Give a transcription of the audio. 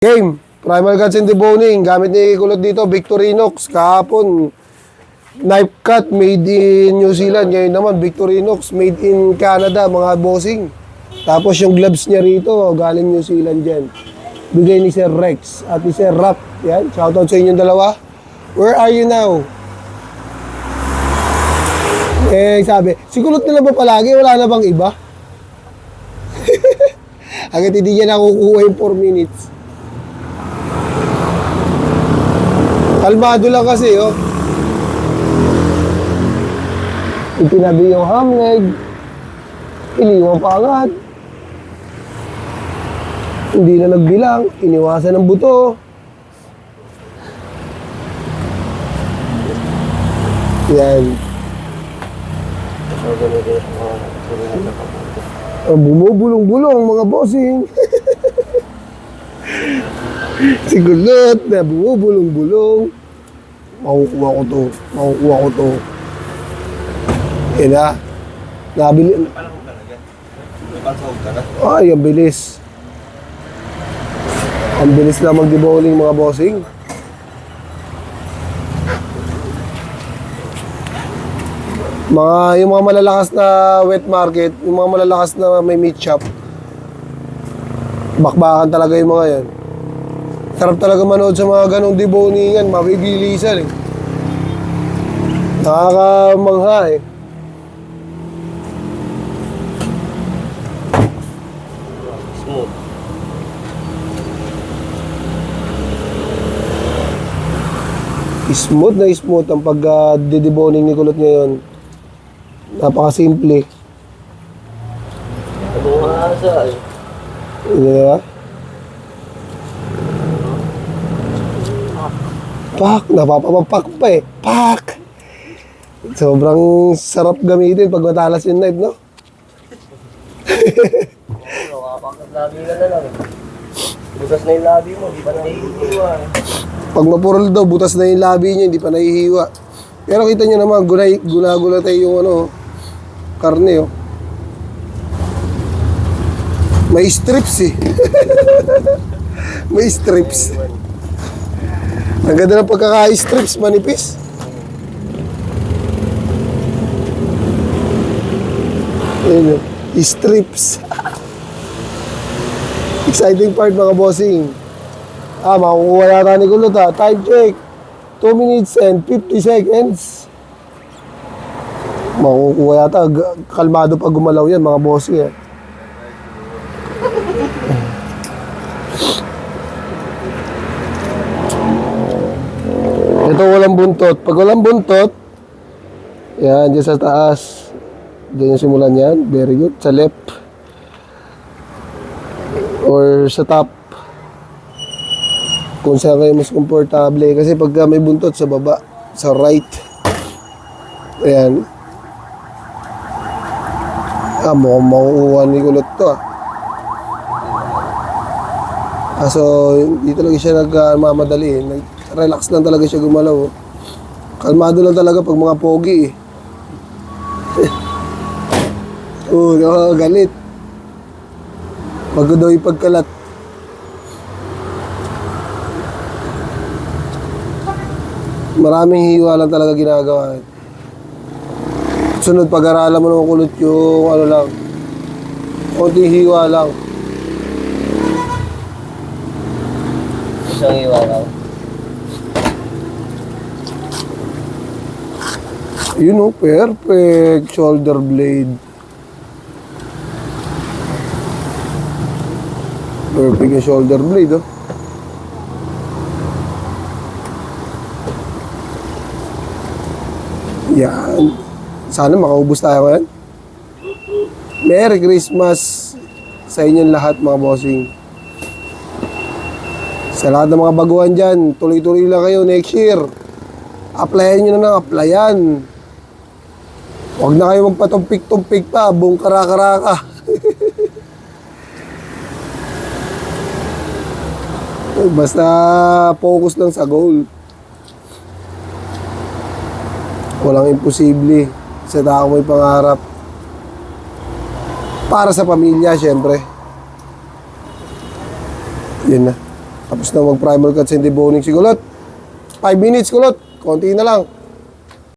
Game, Primal Cuts and Deboning. Gamit ni Kulot dito, Victorinox. Kahapon, knife cut made in New Zealand. Ngayon naman, Victorinox made in Canada, mga bossing. Tapos yung gloves niya rito, galing New Zealand dyan. Bigay ni Sir Rex at ni Sir Rap. Yan, shoutout sa inyong dalawa. Where are you now? Sabi, si Kulot na lang ba palagi? Wala na bang iba? Hanggat hindi niya nakukuha yung 4 minutes. Kalmado lang kasi, oh. Itinabi yung ham leg. Iniwan pa agad. Hindi na nagbilang. Iniwasan ng buto. Yan. Bumubulong-bulong mga bossing. Si Kulot na bumubulong-bulong. Makukuha ko to. Makukuha ko to. Yan na. Nabili. Ay, ang bilis. Ang bilis na mag-deboning mga bossing. Yung mga malalakas na wet market, yung mga malalakas na may meat shop, bakbakan talaga yung mga yan. Sarap talaga manood sa mga ganong deboningan, mabibilisan eh. Nakakamangha eh. Smooth. Smooth na smooth ang pag-deboning ni Kulot ngayon. Napakasimple. Ano nga asa eh. Diba? Pak! Napapapak pa eh. Pak! Sobrang sarap gamitin pag matalas yung knife, no? Nakapagkat labi ka na lang eh. Butas na yung labi mo, di pa nahihiwa eh. Pag mapurol daw, butas na yung labi niya, hindi pa nahihiwa. Pero kita nyo naman, guna-gulatay yung karne, oh. May strips eh. May strips. Ang ganda ng pagkaka-strips, manipis. Ayun, strips. Exciting part mga bossing. Makukuha yata ni Kulot ha. Time check. 2 minutes and 50 seconds. Makukuha yata. Kalmado pag gumalaw yan mga bossing eh. Ito walang buntot. Pag walang buntot, yan, dyan sa taas. Dyan yung simulan yan. Very good. Sa left. Or sa top. Kung saan kayo mas komportable. Kasi pagka may buntot sa baba, sa right. Ayan. Mukhang makukuha ni Kulot to So, hindi talaga siya nagmamadali. Relax lang talaga siya gumalaw. Kalmado lang talaga pag mga pogi eh. Galit. Bago daw ipagkalat. Maraming hiwa lang talaga ginagawa. Sunod, pag-aralan mo naman Kulot yung lang. Konting hiwa lang. Isang hiwa lang. Yun perfect shoulder blade. Perfect yung shoulder blade, oh. Yan. Sana makaubos tayo ngayon. Merry Christmas sa inyong lahat mga bossing. Sa lahat ng mga baguhan dyan, tuloy-tuloy lang kayo next year. Applyan nyo na ng applyan. Huwag na kayo magpatumpik-tumpik pa, buong kara-karaka. Basta focus lang sa goal. Walang imposible sa tao may pangarap. Para sa pamilya, syempre. Yun na. Tapos na mag-primal cut sa deboning si Kulot. 5 minutes, Kulot. Konti na lang.